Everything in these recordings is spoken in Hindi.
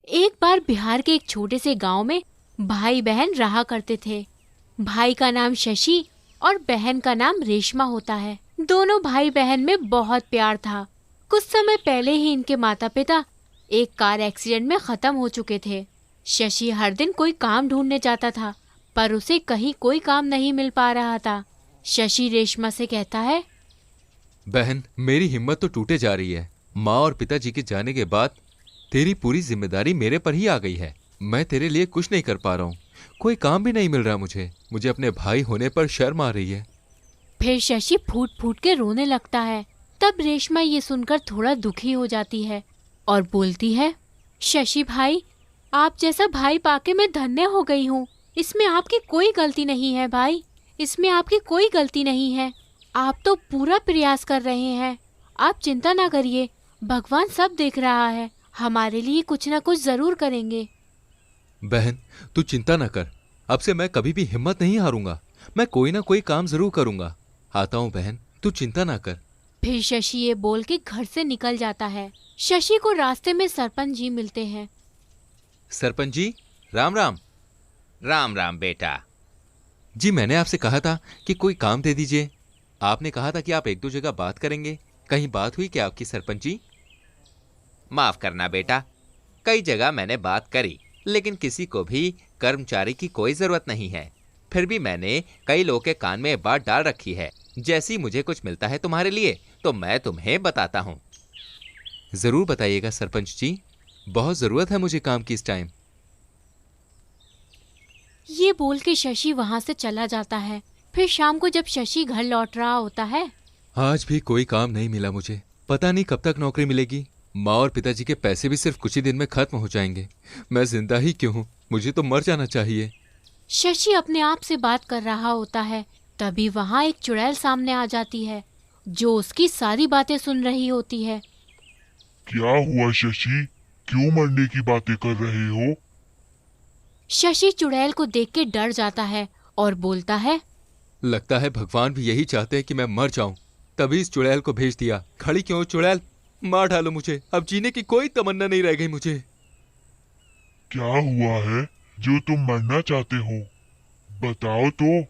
एक बार बिहार के एक छोटे से गांव में भाई बहन रहा करते थे। भाई का नाम शशि और बहन का नाम रेशमा होता है। दोनों भाई बहन में बहुत प्यार था। कुछ समय पहले ही इनके माता पिता एक कार एक्सीडेंट में खत्म हो चुके थे। शशि हर दिन कोई काम ढूंढने जाता था, पर उसे कहीं कोई काम नहीं मिल पा रहा था। शशि रेशमा से कहता है, बहन, मेरी हिम्मत तो टूटे जा रही है। माँ और पिताजी के जाने के बाद तेरी पूरी जिम्मेदारी मेरे पर ही आ गई है। मैं तेरे लिए कुछ नहीं कर पा रहा हूँ। कोई काम भी नहीं मिल रहा मुझे अपने भाई होने पर शर्म आ रही है। फिर शशि फूट फूट के रोने लगता है। तब रेशमा ये सुनकर थोड़ा दुखी हो जाती है और बोलती है, शशि भाई, आप जैसा भाई पाके मैं धन्य हो गई हूँ। इसमें आपकी कोई गलती नहीं है भाई, इसमें आपकी कोई गलती नहीं है। आप तो पूरा प्रयास कर रहे हैं। आप चिंता ना करिए, भगवान सब देख रहा है। हमारे लिए कुछ ना कुछ जरूर करेंगे। बहन, तू चिंता न कर। अब से मैं कभी भी हिम्मत नहीं हारूंगा। मैं कोई ना कोई काम जरूर करूंगा। आता हूँ बहन, तू चिंता ना कर। फिर शशि ये बोल के घर से निकल जाता है। शशि को रास्ते में सरपंच जी मिलते हैं। सरपंच जी, राम राम। राम राम बेटा। जी, मैंने आपसे कहा था कि कोई काम दे दीजिए। आपने कहा था कि आप एक दो जगह बात करेंगे। कहीं बात हुई क्या आपकी सरपंच जी? माफ करना बेटा, कई जगह मैंने बात करी, लेकिन किसी को भी कर्मचारी की कोई जरूरत नहीं है। फिर भी मैंने कई लोगों के कान में ये बात डाल रखी है। जैसी मुझे कुछ मिलता है तुम्हारे लिए तो मैं तुम्हें बताता हूँ। जरूर बताइएगा सरपंच जी, बहुत जरूरत है मुझे काम की इस टाइम। ये बोल के शशि वहाँ से चला जाता है। फिर शाम को जब शशि घर लौट रहा होता है, आज भी कोई काम नहीं मिला मुझे। पता नहीं कब तक नौकरी मिलेगी। माँ और पिताजी के पैसे भी सिर्फ कुछ ही दिन में खत्म हो जाएंगे। मैं जिंदा ही क्यों हूँ? मुझे तो मर जाना चाहिए। शशि अपने आप से बात कर रहा होता है। तभी वहाँ एक चुड़ैल सामने आ जाती है, जो उसकी सारी बातें सुन रही होती है। क्या हुआ शशि? क्यों मरने की बातें कर रहे हो? शशि चुड़ैल को देख के डर जाता है और बोलता है, लगता है भगवान भी यही चाहते हैं कि मैं मर जाऊं, तभी इस चुड़ैल को भेज दिया। खड़ी क्यों चुड़ैल? मार डालो मुझे, अब जीने की कोई तमन्ना नहीं रह गई मुझे। क्या हुआ है जो तुम मरना चाहते हो? बताओ तो,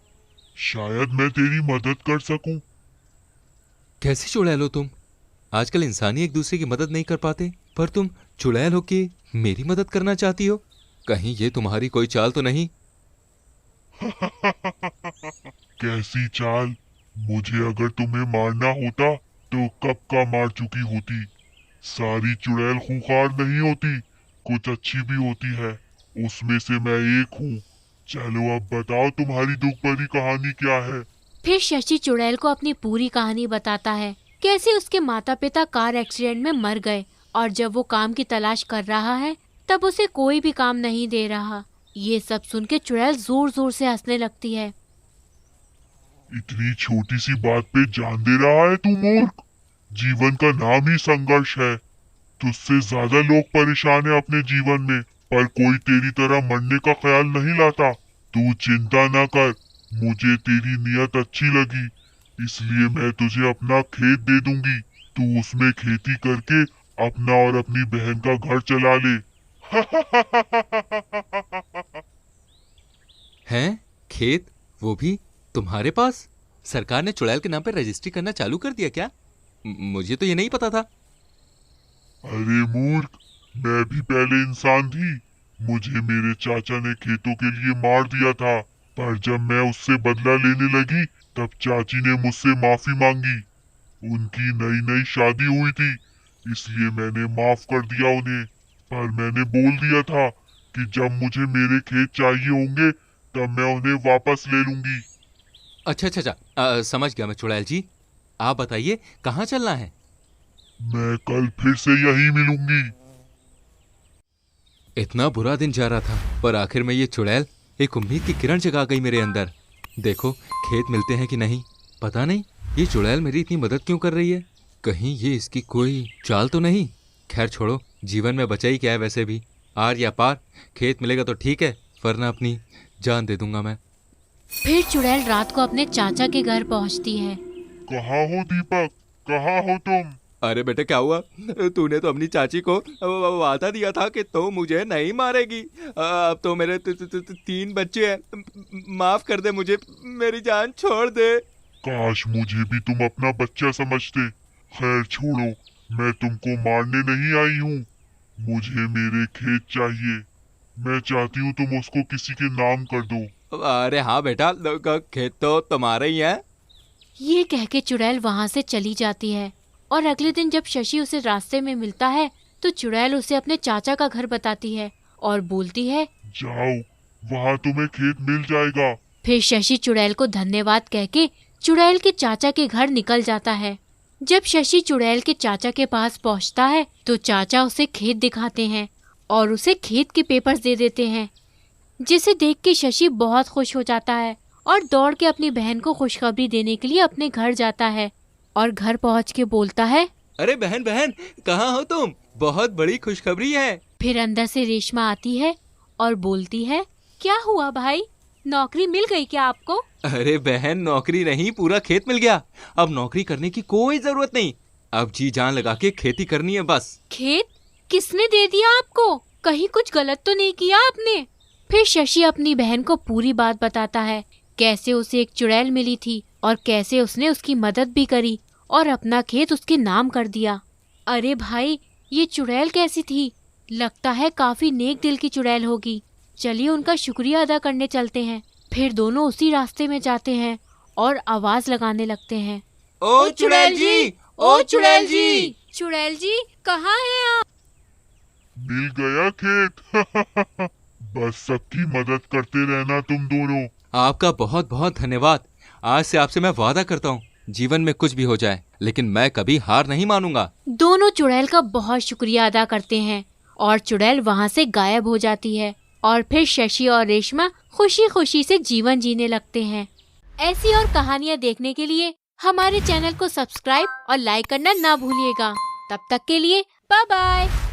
शायद मैं तेरी मदद कर सकूं। कैसी चुड़ैल हो तुम? आजकल इंसान ही एक दूसरे की मदद नहीं कर पाते, पर तुम चुड़ैल हो कि मेरी मदद करना चाहती हो? कहीं ये तुम्हारी कोई चाल तो नहीं? कैसी चाल? मुझे अगर तुम्हें मारना होता तो कब का मार चुकी होती। सारी चुड़ैल खूंखार नहीं होती, कुछ अच्छी भी होती है। उसमें से मैं एक हूँ। चलो अब बताओ तुम्हारी दुख भरी कहानी क्या है? फिर शशि चुड़ैल को अपनी पूरी कहानी बताता है, कैसे उसके माता पिता कार एक्सीडेंट में मर गए और जब वो काम की तलाश कर रहा है तब उसे कोई भी काम नहीं दे रहा। ये सब सुन के चुड़ैल जोर जोर से हंसने लगती है। इतनी छोटी सी बात पे जान दे रहा है तू मूर्ख। जीवन का नाम ही संघर्ष है। तुझसे ज्यादा लोग परेशान है अपने जीवन में, पर कोई तेरी तरह मरने का ख्याल नहीं लाता। तू चिंता ना कर, मुझे तेरी नियत अच्छी लगी, इसलिए मैं तुझे अपना खेत दे दूंगी। तू उसमें खेती करके अपना और अपनी बहन का घर चला ले। हैं? खेत? वो भी तुम्हारे पास? सरकार ने चुड़ैल के नाम पर रजिस्ट्री करना चालू कर दिया क्या? मुझे तो ये नहीं पता था। अरे मूर्ख, मैं भी पहले इंसान थी। मुझे मेरे चाचा ने खेतों के लिए मार दिया था, पर जब मैं उससे बदला लेने लगी तब चाची ने मुझसे माफी मांगी। उनकी नई नई शादी हुई थी, इसलिए मैंने माफ कर दिया उन्हें। पर मैंने बोल दिया था कि जब मुझे मेरे खेत चाहिए होंगे तब मैं उन्हें वापस ले लूंगी। अच्छा अच्छा अच्छा, समझ गया मैं चुड़ैल जी। आप बताइए कहाँ चलना है? मैं कल फिर से यही मिलूंगी। इतना बुरा दिन जा रहा था, पर आखिर में ये चुड़ैल एक उम्मीद की किरण जगा गई मेरे अंदर। देखो, खेत मिलते हैं कि नहीं पता नहीं, ये चुड़ैल मेरी इतनी मदद क्यों कर रही है? कहीं ये इसकी कोई चाल तो नहीं? खैर छोड़ो, जीवन में बचा ही क्या है वैसे भी। आर या पार, खेत मिलेगा तो ठीक है, वरना अपनी जान दे दूंगा मैं। फिर चुड़ैल रात को अपने चाचा के घर पहुंचती है। कहाँ हो दीपक? कहाँ हो तुम? अरे बेटे क्या हुआ? तूने तो अपनी चाची को वादा दिया था कि तो मुझे नहीं मारेगी। अब तो मेरे 3 बच्चे हैं। माफ कर दे मुझे, मेरी जान छोड़ दे। काश मुझे भी तुम अपना बच्चा समझते। खैर छोड़ो, मैं तुमको मारने नहीं आई हूँ। मुझे मेरे खेत चाहिए। मैं चाहती हूँ तुम उसको किसी के नाम कर दो। अरे हाँ बेटा, खेत तो तुम्हारा ही है। ये कह के चुड़ैल वहाँ से चली जाती है। और अगले दिन जब शशि उसे रास्ते में मिलता है तो चुड़ैल उसे अपने चाचा का घर बताती है और बोलती है, जाओ, वहाँ तुम्हें खेत मिल जाएगा। फिर शशि चुड़ैल को धन्यवाद कह के चुड़ैल के चाचा के घर निकल जाता है। जब शशि चुड़ैल के चाचा के पास पहुँचता है तो चाचा उसे खेत दिखाते हैं और उसे खेत के पेपर्स दे देते हैं, जिसे देख के शशि बहुत खुश हो जाता है और दौड़ के अपनी बहन को खुशखबरी देने के लिए अपने घर जाता है और घर पहुँच के बोलता है, अरे बहन बहन, कहाँ हो तुम? बहुत बड़ी खुशखबरी है। फिर अंदर से रेशमा आती है और बोलती है, क्या हुआ भाई, नौकरी मिल गई क्या आपको? अरे बहन, नौकरी नहीं, पूरा खेत मिल गया। अब नौकरी करने की कोई जरूरत नहीं। अब जी जान लगा के खेती करनी है बस। खेत किसने दे दिया आपको? कहीं कुछ गलत तो नहीं किया आपने? फिर शशि अपनी बहन को पूरी बात बताता है, कैसे उसे एक चुड़ैल मिली थी और कैसे उसने उसकी मदद भी करी और अपना खेत उसके नाम कर दिया। अरे भाई, ये चुड़ैल कैसी थी? लगता है काफी नेक दिल की चुड़ैल होगी। चलिए उनका शुक्रिया अदा करने चलते हैं। फिर दोनों उसी रास्ते में जाते हैं और आवाज लगाने लगते हैं, ओ चुड़ैल जी, ओ चुड़ैल जी। चुड़ैल जी कहाँ हैं आप? मिल गया खेत। बस सबकी मदद करते रहना तुम दोनों। आपका बहुत बहुत धन्यवाद। आज से आपसे मैं वादा करता हूँ, जीवन में कुछ भी हो जाए लेकिन मैं कभी हार नहीं मानूंगा। दोनों चुड़ैल का बहुत शुक्रिया अदा करते हैं और चुड़ैल वहाँ से गायब हो जाती है और फिर शशि और रेशमा खुशी खुशी से जीवन जीने लगते हैं। ऐसी और कहानियाँ देखने के लिए हमारे चैनल को सब्सक्राइब और लाइक करना ना भूलिएगा। तब तक के लिए बाय बाय।